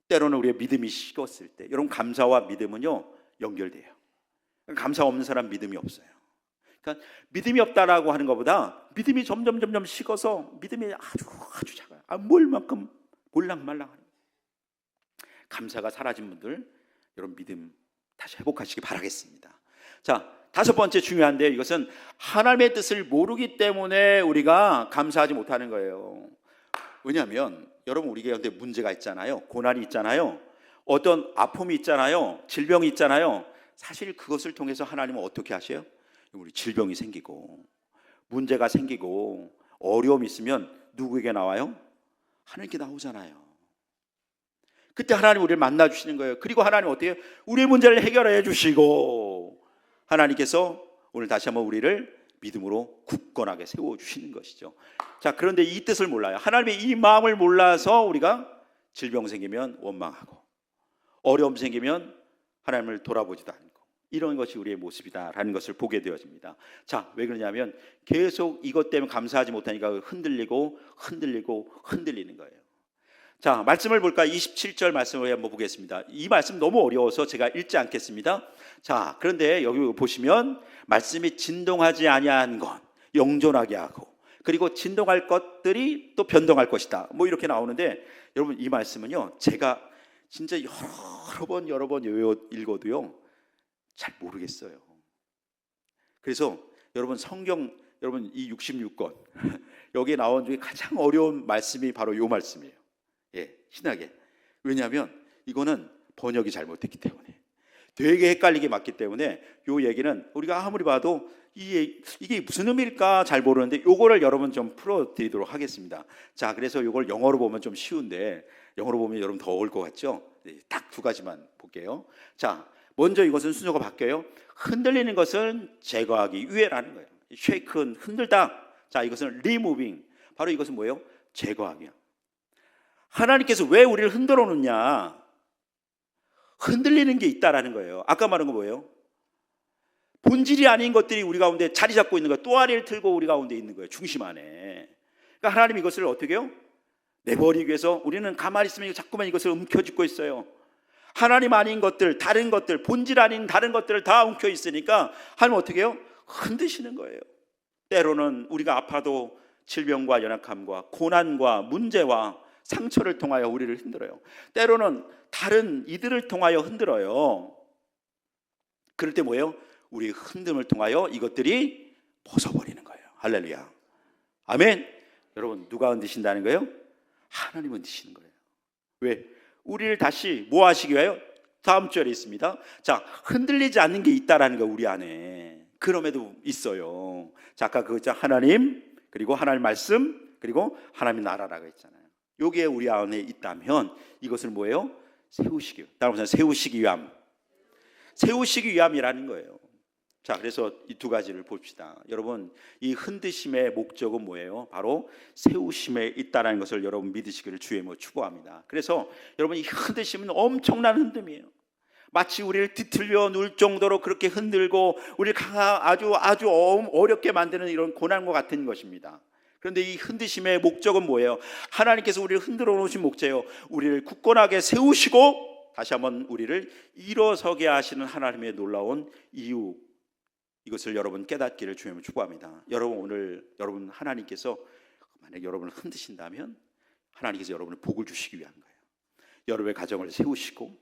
때로는 우리의 믿음이 식었을 때, 여러분, 감사와 믿음은요 연결돼요. 감사 없는 사람 믿음이 없어요. 그러니까 믿음이 없다라고 하는 것보다 믿음이 점점 식어서 믿음이 아주 작아요. 뭘만큼 몰랑말랑하는 거예요. 감사가 사라진 분들, 여러분 믿음 다시 회복하시기 바라겠습니다. 자, 다섯 번째 중요한데, 이것은 하나님의 뜻을 모르기 때문에 우리가 감사하지 못하는 거예요. 왜냐하면 여러분, 우리 가운데 문제가 있잖아요. 고난이 있잖아요. 어떤 아픔이 있잖아요. 질병이 있잖아요. 사실 그것을 통해서 하나님은 어떻게 하셔요? 우리 질병이 생기고 문제가 생기고 어려움이 있으면 누구에게 나와요? 하나님께 나오잖아요. 그때 하나님 우리를 만나 주시는 거예요. 그리고 하나님 어떻게 해요? 우리의 문제를 해결해 주시고 하나님께서 오늘 다시 한번 우리를 믿음으로 굳건하게 세워주시는 것이죠. 자, 그런데 이 뜻을 몰라요. 하나님의 이 마음을 몰라서 우리가 질병 생기면 원망하고 어려움 생기면 하나님을 돌아보지도 않고, 이런 것이 우리의 모습이다라는 것을 보게 되어집니다. 자, 왜 그러냐면 계속 이것 때문에 감사하지 못하니까 흔들리는 거예요. 자, 말씀을 볼까? 27절 말씀을 한번 보겠습니다. 이 말씀 너무 어려워서 제가 읽지 않겠습니다. 자, 그런데 여기 보시면 말씀이 진동하지 아니한 것, 영존하게 하고, 그리고 진동할 것들이 또 변동할 것이다, 뭐 이렇게 나오는데, 여러분 이 말씀은요 제가 진짜 여러 번 읽어도요 잘 모르겠어요. 그래서 여러분 성경, 여러분 이 66권 여기에 나온 중에 가장 어려운 말씀이 바로 이 말씀이에요. 예, 신학에. 왜냐하면 이거는 번역이 잘못됐기 때문에 되게 헷갈리게 맞기 때문에 이 얘기는 우리가 아무리 봐도 이게 무슨 의미일까 잘 모르는데 이거를 여러분 좀 풀어드리도록 하겠습니다. 자, 그래서 이걸 영어로 보면 좀 쉬운데 영어로 보면 여러분 더 어려울 것 같죠? 딱 두 가지만 볼게요. 자, 먼저 이것은 순서가 바뀌어요. 흔들리는 것은 제거하기 위해라는 거예요. shake는 흔들다. 자, 이것은 removing. 바로 이것은 뭐예요? 제거하기야. 하나님께서 왜 우리를 흔들어 놓냐? 흔들리는 게 있다라는 거예요. 아까 말한 거 뭐예요? 본질이 아닌 것들이 우리 가운데 자리 잡고 있는 거예요. 또아리를 틀고 우리 가운데 있는 거예요. 중심 안에. 그러니까 하나님 이것을 어떻게 해요? 내버리기 위해서 우리는 가만히 있으면 자꾸만 이것을 움켜쥐고 있어요. 하나님 아닌 것들, 다른 것들, 본질 아닌 다른 것들을 다 움켜 있으니까 하나님 어떻게 해요? 흔드시는 거예요. 때로는 우리가 아파도 질병과 연약함과 고난과 문제와 상처를 통하여 우리를 흔들어요. 때로는 다른 이들을 통하여 흔들어요. 그럴 때 뭐예요? 우리 흔듦을 통하여 이것들이 벗어버리는 거예요. 할렐루야. 아멘. 여러분 누가 흔드신다는 거예요? 하나님은 흔드시는 거예요. 왜? 우리를 다시 뭐 하시기 위하여? 다음 절에 있습니다. 자, 흔들리지 않는 게 있다라는 거 우리 안에. 그럼에도 있어요. 자, 아까 그 하나님, 그리고 하나님 말씀, 그리고 하나님 나라라고 했잖아요. 요게 우리 안에 있다면 이것을 뭐예요? 세우시기. 따라서 세우시기 위함. 세우시기 위함이라는 거예요. 자, 그래서 이 두 가지를 봅시다. 여러분, 이 흔드심의 목적은 뭐예요? 바로 세우심에 있다는 것을 여러분 믿으시기를 주의 이름으로 축복합니다. 그래서 여러분, 이 흔드심은 엄청난 흔듦이에요. 마치 우리를 뒤틀려 놓을 정도로 그렇게 흔들고 우리를 아주 어렵게 만드는 이런 고난과 같은 것입니다. 그런데 이 흔드심의 목적은 뭐예요? 하나님께서 우리를 흔들어 놓으신 목적이에요. 우리를 굳건하게 세우시고 다시 한번 우리를 일어서게 하시는 하나님의 놀라운 이유, 이것을 여러분 깨닫기를 주님을 축복합니다. 여러분, 오늘 여러분 하나님께서 만약 여러분을 흔드신다면 하나님께서 여러분을 복을 주시기 위한 거예요. 여러분의 가정을 세우시고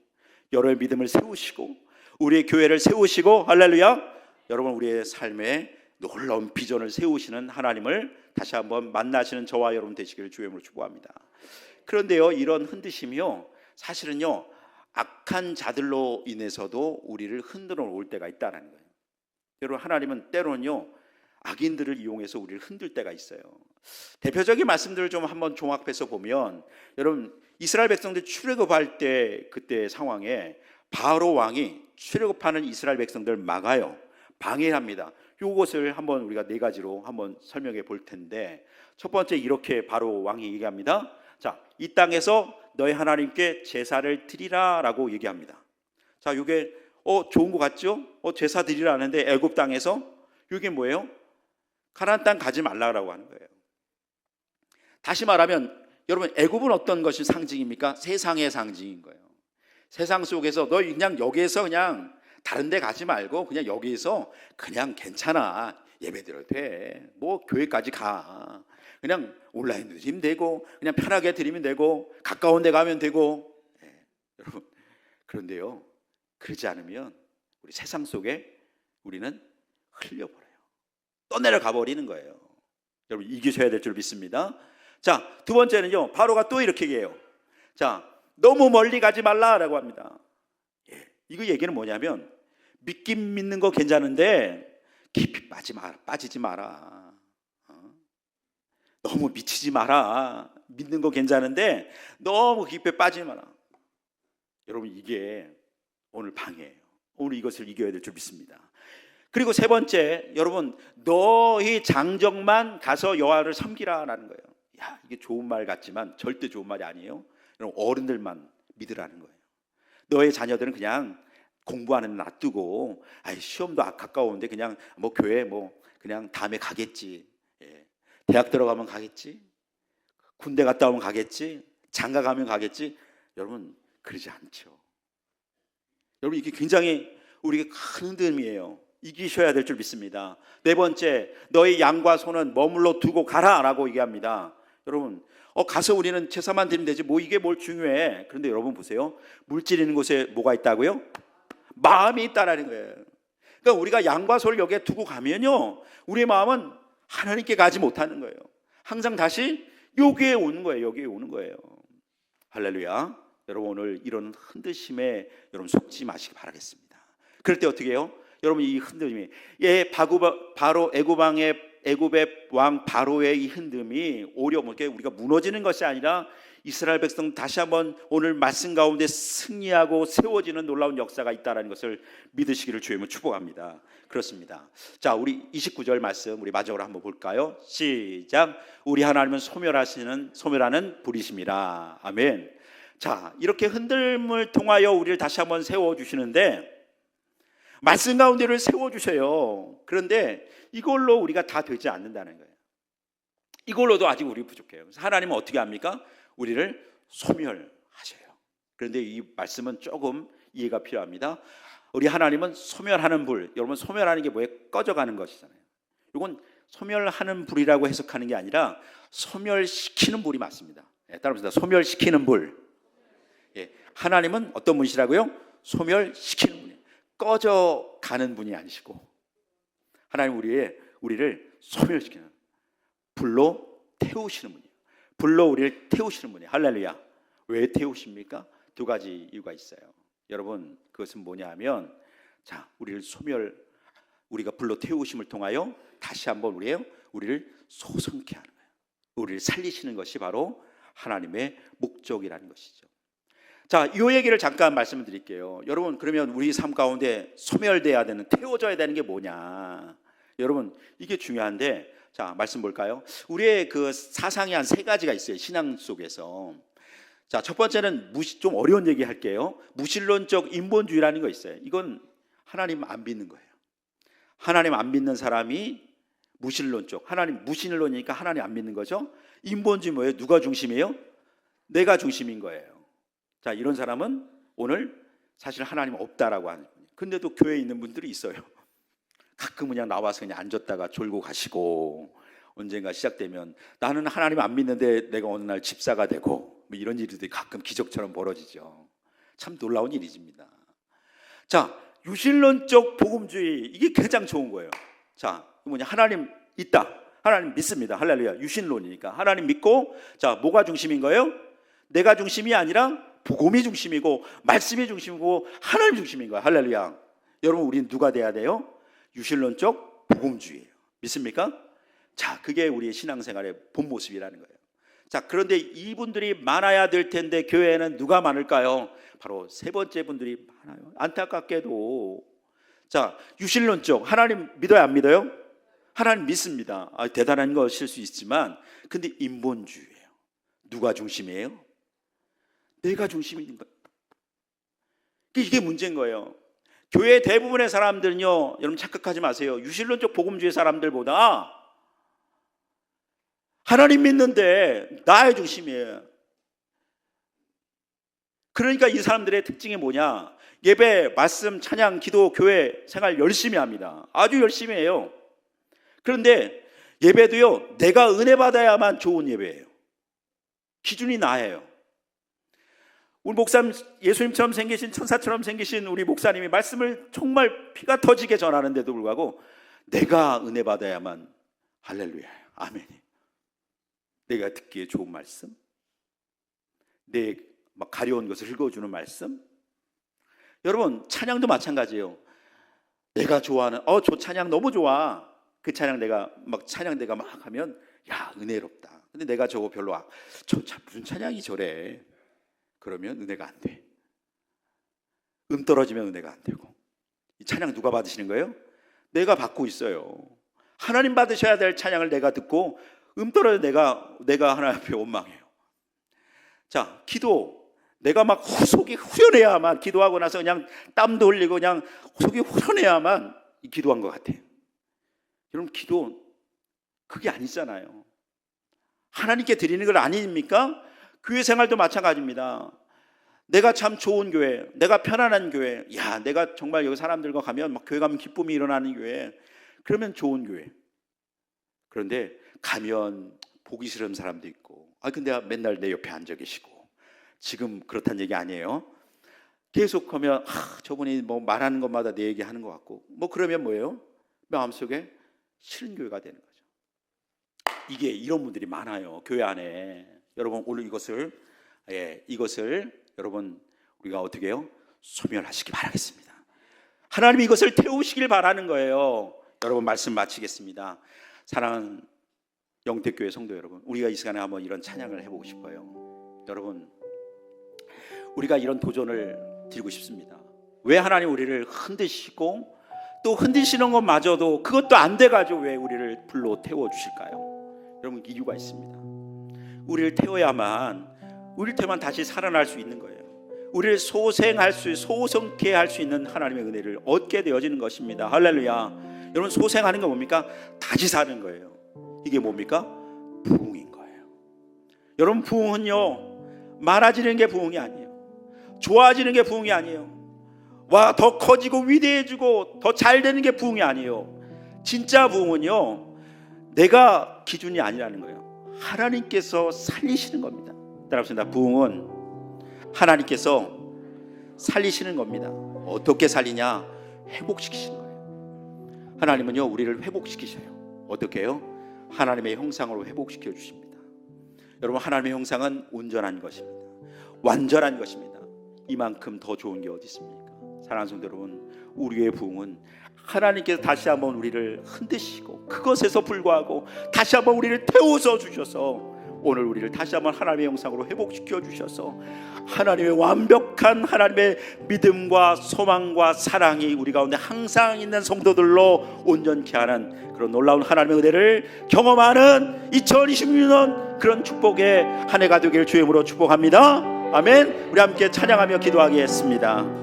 여러분의 믿음을 세우시고 우리의 교회를 세우시고, 할렐루야, 여러분 우리의 삶에 놀라운 비전을 세우시는 하나님을 다시 한번 만나시는 저와 여러분 되시기를 주님으로 축복합니다. 그런데요, 이런 흔드심이요 사실은요 악한 자들로 인해서도 우리를 흔들어 올 때가 있다는 거예요. 여러분, 하나님은 때로는요 악인들을 이용해서 우리를 흔들 때가 있어요. 대표적인 말씀들을 좀 한번 종합해서 보면, 여러분 이스라엘 백성들 출애굽할 때 그때 상황에 바로 왕이 출애굽하는 이스라엘 백성들을 막아요. 방해합니다. 이것을 한번 우리가 네 가지로 한번 설명해 볼 텐데, 첫 번째 이렇게 바로 왕이 얘기합니다. 자, 이 땅에서 너희 하나님께 제사를 드리라라고 얘기합니다. 자, 이게 좋은 것 같죠? 제사 드리라는데 애굽 땅에서 이게 뭐예요? 가나안 땅 가지 말라고 하는 거예요. 다시 말하면 여러분, 애굽은 어떤 것이 상징입니까? 세상의 상징인 거예요. 세상 속에서 너희 그냥 여기에서 그냥 다른 데 가지 말고 그냥 여기에서 그냥 괜찮아, 예배 드려도 돼, 뭐 교회까지 가, 그냥 온라인도 드리면 되고 그냥 편하게 드리면 되고 가까운 데 가면 되고. 여러분, 그런데요 그러지 않으면 우리 세상 속에 우리는 흘려버려요. 떠내려가 버리는 거예요. 여러분, 이기셔야 될 줄 믿습니다. 자, 두 번째는요, 바로가 또 이렇게 얘기해요. 자, 너무 멀리 가지 말라라고 합니다. 이거 얘기는 뭐냐면, 믿긴 믿는 거 괜찮은데 깊이 빠지지 마라. 너무 미치지 마라. 믿는 거 괜찮은데 너무 깊이 빠지지 마라. 여러분, 이게 오늘 방해예요. 오늘 이것을 이겨야 될 줄 믿습니다. 그리고 세 번째, 여러분, 너희 장정만 가서 여호와를 섬기라라는 거예요. 야, 이게 좋은 말 같지만 절대 좋은 말이 아니에요. 여러분, 어른들만 믿으라는 거예요. 너의 자녀들은 그냥 공부하는 놔두고, 시험도 가까운데 그냥 뭐 교회 뭐 그냥 다음에 가겠지, 대학 들어가면 가겠지, 군대 갔다 오면 가겠지, 장가 가면 가겠지. 여러분, 그러지 않죠. 여러분, 이게 굉장히 우리에게 큰 흔들림이에요. 이기셔야 될 줄 믿습니다. 네 번째, 너희 양과 소는 머물러 두고 가라라고 얘기합니다. 여러분, 가서 우리는 제사만 드리면 되지 뭐 이게 뭘 중요해. 그런데 여러분 보세요, 물질 있는 곳에 뭐가 있다고요? 마음이 있다라는 거예요. 그러니까 우리가 양과 소를 여기에 두고 가면요, 우리의 마음은 하나님께 가지 못하는 거예요. 항상 다시 여기에 오는 거예요. 여기에 오는 거예요. 할렐루야. 여러분, 오늘 이런 흔드심에 여러분 속지 마시기 바라겠습니다. 그럴 때 어떻게 해요? 여러분, 이 흔들림이 바로 애굽의 왕 바로의 이 흔듦이 오히려 우리가 무너지는 것이 아니라 이스라엘 백성 다시 한번 오늘 말씀 가운데 승리하고 세워지는 놀라운 역사가 있다는 것을 믿으시기를 주님은 축복합니다. 그렇습니다. 자, 우리 29절 말씀 우리 마지막으로 한번 볼까요? 시작. 우리 하나님은 소멸하는 불이심이라. 아멘. 자, 이렇게 흔들림을 통하여 우리를 다시 한번 세워주시는데, 말씀 가운데를 세워주세요. 그런데 이걸로 우리가 다 되지 않는다는 거예요. 이걸로도 아직 우리 부족해요. 그래서 하나님은 어떻게 합니까? 우리를 소멸하셔요. 그런데 이 말씀은 조금 이해가 필요합니다. 우리 하나님은 소멸하는 불, 여러분 소멸하는 게 뭐예요? 꺼져가는 것이잖아요. 이건 소멸하는 불이라고 해석하는 게 아니라 소멸시키는 불이 맞습니다. 따라합시다. 소멸시키는 불. 하나님은 어떤 분이시라고요? 소멸시키는 분이에요. 꺼져가는 분이 아니시고, 하나님 우리를 소멸시키는, 불로 태우시는 분이에요. 불로 우리를 태우시는 분이에요. 할렐루야. 왜 태우십니까? 두 가지 이유가 있어요. 여러분, 그것은 뭐냐 하면, 자, 우리가 불로 태우심을 통하여 다시 한번 우리를 소성케 하는 거예요. 우리를 살리시는 것이 바로 하나님의 목적이라는 것이죠. 자, 이 얘기를 잠깐 말씀을 드릴게요. 여러분, 그러면 우리 삶 가운데 소멸돼야 되는, 태워져야 되는 게 뭐냐? 여러분, 이게 중요한데, 자, 말씀 볼까요? 우리의 그 사상이 한 세 가지가 있어요, 신앙 속에서. 자, 첫 번째는 좀 어려운 얘기 할게요. 무신론적 인본주의라는 거 있어요. 이건 하나님 안 믿는 거예요. 하나님 안 믿는 사람이 무신론적, 하나님 무신론이니까 하나님 안 믿는 거죠. 인본주의 뭐예요? 누가 중심이에요? 내가 중심인 거예요. 자, 이런 사람은 오늘 사실 하나님 없다라고 하는 거예요. 근데도 교회에 있는 분들이 있어요. 가끔 그냥 나와서 그냥 앉았다가 졸고 가시고, 언젠가 시작되면 나는 하나님 안 믿는데 내가 어느 날 집사가 되고, 뭐 이런 일들이 가끔 기적처럼 벌어지죠. 참 놀라운 일이집니다. 자, 유신론적 복음주의, 이게 가장 좋은 거예요. 자, 뭐냐? 하나님 있다, 하나님 믿습니다. 할렐루야. 유신론이니까 하나님 믿고, 자, 뭐가 중심인 거예요? 내가 중심이 아니라 복음이 중심이고 말씀이 중심이고 하나님 중심인 거야. 할렐루야. 여러분, 우리는 누가 돼야 돼요? 유실론적 복음주의예요. 믿습니까? 자, 그게 우리의 신앙생활의 본 모습이라는 거예요. 자, 그런데 이분들이 많아야 될 텐데 교회에는 누가 많을까요? 바로 세 번째 분들이 많아요. 안타깝게도. 자, 유실론적, 하나님 믿어요, 안 믿어요? 하나님 믿습니다. 대단한 것일 수 있지만, 근데 인본주의예요. 누가 중심이에요? 내가 중심인 거예요. 이게 문제인 거예요. 교회 대부분의 사람들은요, 여러분 착각하지 마세요. 유실론적 복음주의 사람들보다 하나님 믿는데 나의 중심이에요. 그러니까 이 사람들의 특징이 뭐냐? 예배, 말씀, 찬양, 기도, 교회 생활 열심히 합니다. 아주 열심히 해요. 그런데 예배도요, 내가 은혜 받아야만 좋은 예배예요. 기준이 나예요. 우리 목사님, 예수님처럼 생기신, 천사처럼 생기신 우리 목사님이 말씀을 정말 피가 터지게 전하는데도 불구하고 내가 은혜 받아야만, 할렐루야, 아멘. 내가 듣기에 좋은 말씀, 내 막 가려운 것을 읽어주는 말씀. 여러분, 찬양도 마찬가지예요. 내가 좋아하는, 저 찬양 너무 좋아. 그 찬양 내가 막 하면, 야, 은혜롭다. 근데 내가 저거 별로, 무슨 찬양이 저래. 그러면 은혜가 안 돼. 떨어지면 은혜가 안 되고. 이 찬양 누가 받으시는 거예요? 내가 받고 있어요. 하나님 받으셔야 될 찬양을 내가 듣고 떨어져 내가 하나님 앞에 원망해요. 자, 기도. 내가 막 속이 후련해야만, 기도하고 나서 그냥 땀도 흘리고 그냥 속이 후련해야만 기도한 것 같아요. 여러분, 기도 그게 아니잖아요. 하나님께 드리는 걸 아닙니까? 교회 생활도 마찬가지입니다. 내가 참 좋은 교회, 내가 편안한 교회, 야, 내가 정말 여기 사람들과 가면 막 교회 가면 기쁨이 일어나는 교회, 그러면 좋은 교회. 그런데 가면 보기 싫은 사람도 있고, 근데 맨날 내 옆에 앉아 계시고, 지금 그렇다는 얘기 아니에요. 계속 하면 저분이 뭐 말하는 것마다 내 얘기하는 것 같고, 그러면 뭐예요? 마음속에 싫은 교회가 되는 거죠. 이게 이런 분들이 많아요, 교회 안에. 여러분, 오늘 이것을 여러분 우리가 어떻게 해요? 소멸하시기 바라겠습니다. 하나님이 이것을 태우시길 바라는 거예요. 여러분, 말씀 마치겠습니다. 사랑하는 영택교회 성도 여러분, 우리가 이 시간에 한번 이런 찬양을 해보고 싶어요. 여러분, 우리가 이런 도전을 드리고 싶습니다. 왜 하나님 우리를 흔드시고 또 흔드시는 것마저도 그것도 안 돼가지고 왜 우리를 불로 태워주실까요? 여러분, 이유가 있습니다. 우리를 태워야만 다시 살아날 수 있는 거예요. 우리를 소생케 할 수 있는 하나님의 은혜를 얻게 되어지는 것입니다. 할렐루야. 여러분, 소생하는 거 뭡니까? 다시 사는 거예요. 이게 뭡니까? 부흥인 거예요. 여러분, 부흥은요, 많아지는 게 부흥이 아니에요. 좋아지는 게 부흥이 아니에요. 더 커지고 위대해지고 더 잘 되는 게 부흥이 아니에요. 진짜 부흥은요, 내가 기준이 아니라는 거예요. 하나님께서 살리시는 겁니다. 따라합시다. 부흥은 하나님께서 살리시는 겁니다. 어떻게 살리냐? 회복시키시는 거예요. 하나님은요, 우리를 회복시키셔요. 어떻게 해요? 하나님의 형상으로 회복시켜 주십니다. 여러분, 하나님의 형상은 온전한 것입니다. 완전한 것입니다. 이만큼 더 좋은 게 어디 있습니까? 사랑하는 성도 여러분, 우리의 부흥은 하나님께서 다시 한번 우리를 흔드시고 그것에서 불구하고 다시 한번 우리를 태워서 주셔서 오늘 우리를 다시 한번 하나님의 형상으로 회복시켜 주셔서 하나님의 완벽한 하나님의 믿음과 소망과 사랑이 우리 가운데 항상 있는 성도들로 온전케 하는 그런 놀라운 하나님의 은혜를 경험하는 2026년 그런 축복의 한 해가 되기를 주의 이름으로 축복합니다. 아멘. 우리 함께 찬양하며 기도하겠습니다.